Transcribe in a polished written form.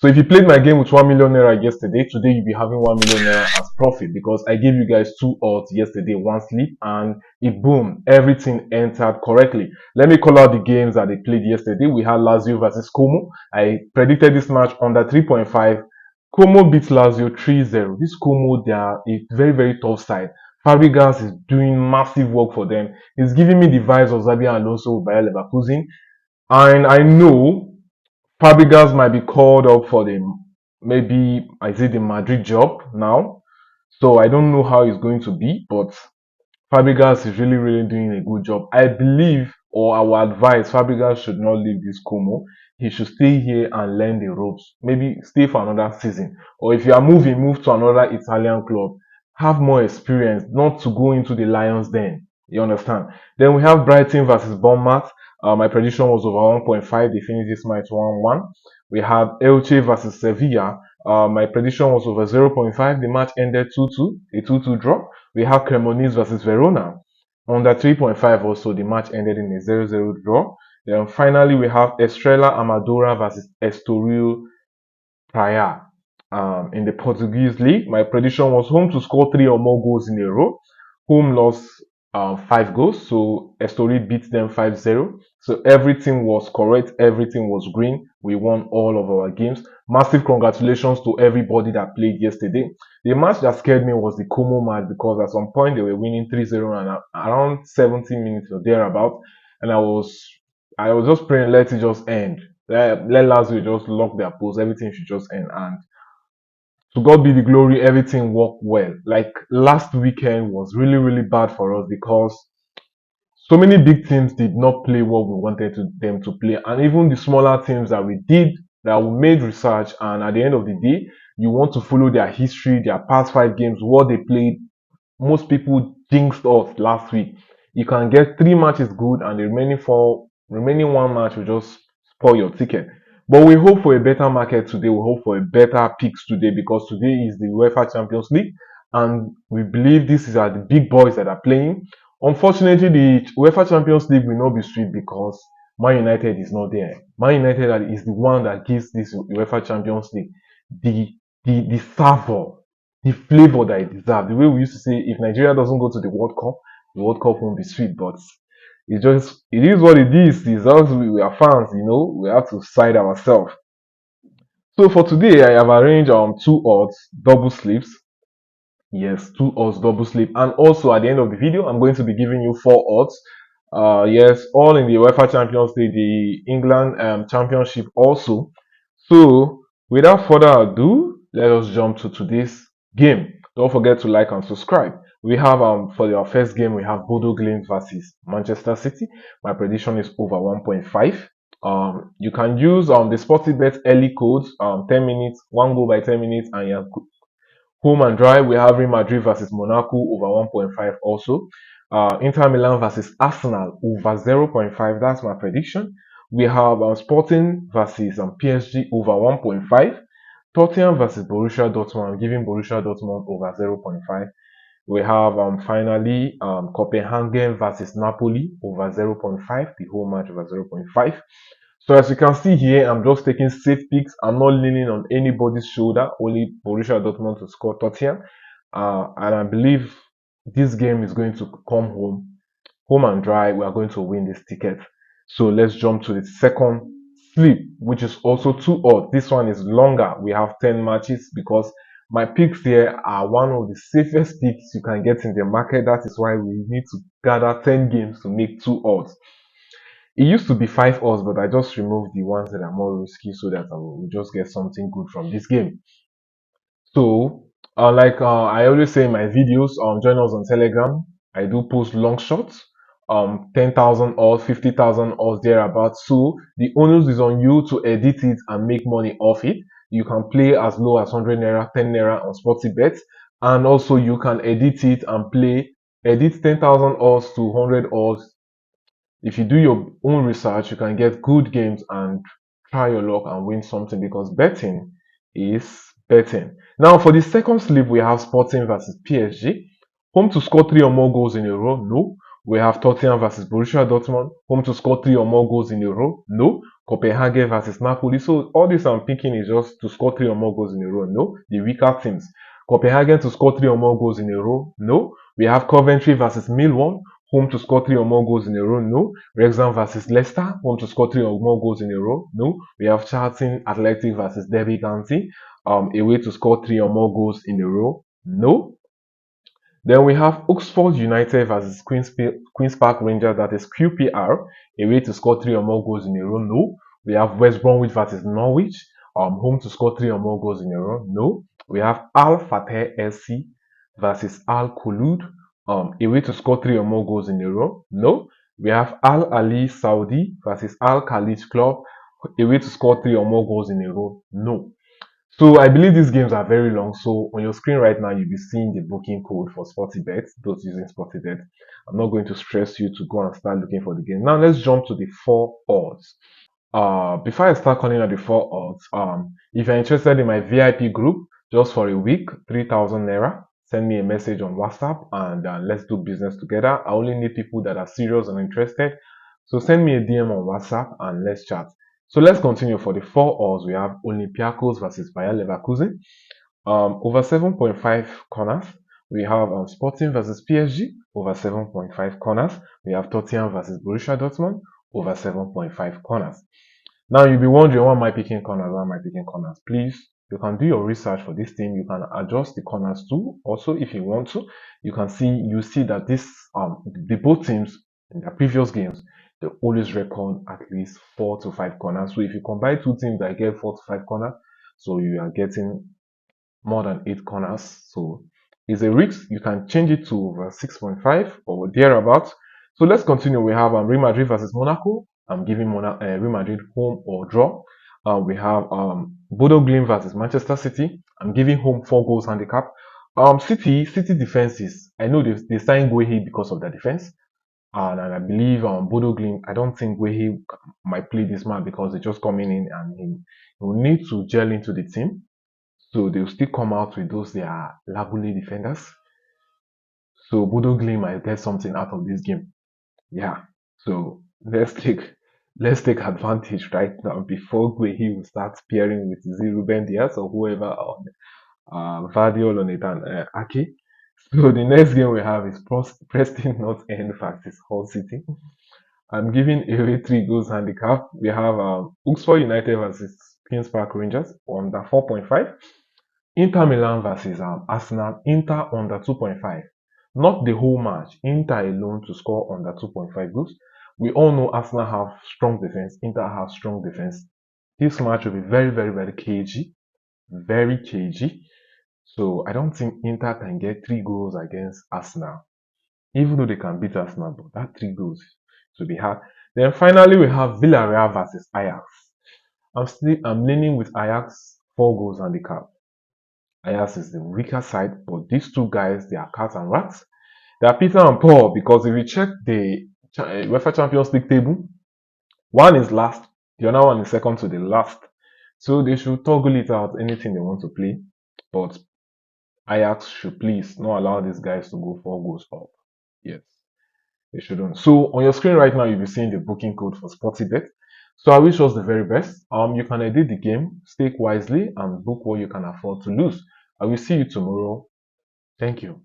So if you played my game with 1 million naira yesterday, today you'll be having 1 million naira as profit because I gave you guys 2 odds yesterday, one slip, and it boom, everything entered correctly. Let me call out the games that they played yesterday. We had Lazio versus Como. I predicted this match under 3.5. Como beat Lazio 3-0. This Como, they are a very, very tough side. Fabregas is doing massive work for them. He's giving me the vibes of Xabi Alonso by Leverkusen. And I know Fabregas might be called up for the maybe I say the Madrid job now. So I don't know how it's going to be, but Fabregas is really, really doing a good job. I believe, or I would advise, Fabregas should not leave this Como. He should stay here and learn the ropes. Maybe stay for another season. Or if you are moving, move to another Italian club. Have more experience, not to go into the Lions den. You understand? Then we have Brighton versus Bournemouth. My prediction was over 1.5. They finished this match 1-1. We have Elche versus Sevilla. My prediction was over 0.5. The match ended 2-2, a 2-2 draw. We have Cremonese versus Verona. Under 3.5 also, the match ended in a 0-0 draw. Then finally, we have Estrela Amadora versus Estoril Praia. In the Portuguese league, my prediction was home to score 3 or more goals in a row. Home lost 5 goals, so Estoril beat them 5-0. So everything was correct, everything was green. We won all of our games. Massive congratulations to everybody that played yesterday. The match that scared me was the Como match because at some point they were winning 3-0 and around 70 minutes or thereabout, and I was just praying, let it just end. Let Lazio just lock their post. Everything should just end. And to God be the glory, everything worked well. Like last weekend was really, really bad for us because so many big teams did not play what we wanted them to play. And even the smaller teams that we did, that we made research, and at the end of the day, you want to follow their history, their past 5 games, what they played. Most people jinxed us last week. You can get 3 matches good, and the remaining 1 match will just spoil your ticket. But we hope for a better market today. We hope for a better picks today because today is the UEFA Champions League, and we believe this is the big boys that are playing. Unfortunately, the UEFA Champions League will not be sweet because Man United is not there. Man United is the one that gives this UEFA Champions League the savor, the flavor that it deserves. The way we used to say, if Nigeria doesn't go to the World Cup won't be sweet. But it is what it is. It's us, we are fans, we have to side ourselves. So for today, I have arranged 2 odds, double sleeps. Yes, 2 odds, double sleep. And also at the end of the video, I'm going to be giving you 4 odds. Yes, all in the UEFA Champions League, the England Championship also. So without further ado, let us jump to today's game. Don't forget to like and subscribe. We have for our first game, we have Bodo Glimt versus Manchester City. My prediction is over 1.5. You can use the Sportybet early codes, 10 minutes, 1 goal by 10 minutes, and you're home and dry. We have Real Madrid versus Monaco over 1.5 also. Inter Milan versus Arsenal over 0.5. That's my prediction. We have Sporting versus PSG over 1.5. Tottenham versus Borussia Dortmund. I'm giving Borussia Dortmund over 0.5. We have finally Copenhagen versus Napoli over 0.5. The whole match over 0.5. So as you can see here, I'm just taking safe picks. I'm not leaning on anybody's shoulder, only Borussia Dortmund to score Tottenham. And I believe this game is going to come home and dry. We are going to win this ticket. So let's jump to the second sleep, which is also 2 odds. This one is longer. We have 10 matches because my picks here are one of the safest picks you can get in the market. That is why we need to gather 10 games to make 2 odds. It used to be 5 odds, but I just removed the ones that are more risky so that I will just get something good from this game. So, like I always say in my videos, join us on Telegram. I do post long shots, 10,000 odds, 50,000 odds thereabouts. So the onus is on you to edit it and make money off it. You can play as low as 100 naira, 10 naira on Sportybet, and also you can edit it and edit 10,000 odds to 100 odds. If you do your own research, you can get good games and try your luck and win something because betting is betting. Now, for the second sleep, we have Sporting versus PSG. Home to score 3 or more goals in a row? No. We have Tottenham versus Borussia Dortmund. Home to score 3 or more goals in a row? No. Copenhagen versus Napoli. So all this I'm thinking is just to score 3 or more goals in a row. No, the weaker teams. Copenhagen to score 3 or more goals in a row. No. We have Coventry versus Millwall, home to score 3 or more goals in a row. No. Wrexham versus Leicester, home to score 3 or more goals in a row. No. We have Charlton Athletic versus Derby County, away to score 3 or more goals in a row. No. Then we have Oxford United versus Queen's Park Rangers, that is QPR, a way to score 3 or more goals in a row. No. We have West Bromwich versus Norwich, home to score 3 or more goals in a row. No. We have Al Fateh SC versus Al Khulud, a way to score 3 or more goals in a row. No. We have Al Ali Saudi versus Al Khalid Club, a way to score 3 or more goals in a row. No. So I believe these games are very long. So on your screen right now, you'll be seeing the booking code for SportyBet, those using SportyBet. I'm not going to stress you to go and start looking for the game. Now let's jump to the four odds. Before I start calling out the four odds, if you're interested in my VIP group just for a week, 3,000 naira, send me a message on WhatsApp and let's do business together. I only need people that are serious and interested. So send me a DM on WhatsApp and let's chat. So let's continue. For the four odds, we have Olympiacos versus Bayer Leverkusen, over 7.5 corners. We have Sporting versus PSG, over 7.5 corners. We have Tottenham versus Borussia Dortmund, over 7.5 corners. Now you'll be wondering, why am I picking corners? Why am I picking corners? Please, you can do your research for this team. You can adjust the corners too. Also, if you want to, you see that the both teams in their previous games, they always record at least 4 to 5 corners. So if you combine two teams that get 4 to 5 corners, so you are getting more than 8 corners. So it's a risk. You can change it to over 6.5 or thereabouts. So let's continue. We have Real Madrid versus Monaco. I'm giving Real Madrid home or draw. We have Bodo Glimt versus Manchester City. I'm giving home 4 goals handicap. City defenses. I know they signed Guehi because of their defense. And I believe Bodo Glimt, I don't think Guehi might play this match because they're just coming in and he will need to gel into the team. So they'll still come out with those their Labule defenders. So Bodo Glimt might get something out of this game. Yeah. So let's take advantage right now before Guehi will start pairing with Ruben Diaz or whoever on Vardiol on it and Ake. So the next game we have is Preston North End versus Hull City. I'm giving away 3 goals handicap. We have Oxford United versus Queen's Park Rangers under 4.5. Inter Milan versus Arsenal. Inter under 2.5. Not the whole match. Inter alone to score under 2.5 goals. We all know Arsenal have strong defense. Inter has strong defense. This match will be very, very, very cagey. Very cagey. So I don't think Inter can get 3 goals against Arsenal. Even though they can beat Arsenal, but that 3 goals to be hard. Then finally we have Villarreal versus Ajax. I'm leaning with Ajax 4 goals handicap. Ajax is the weaker side, but these two guys, they are cats and rats. They are Peter and Paul, because if you check the UEFA Champions League table, one is last, the other one is second to the last. So they should toggle it out anything they want to play. But Ajax should please not allow these guys to go 4 goals up. Yes, they shouldn't. So on your screen right now, you'll be seeing the booking code for SportyBet. So I wish us the very best. You can edit the game, stake wisely, and book what you can afford to lose. I will see you tomorrow. Thank you.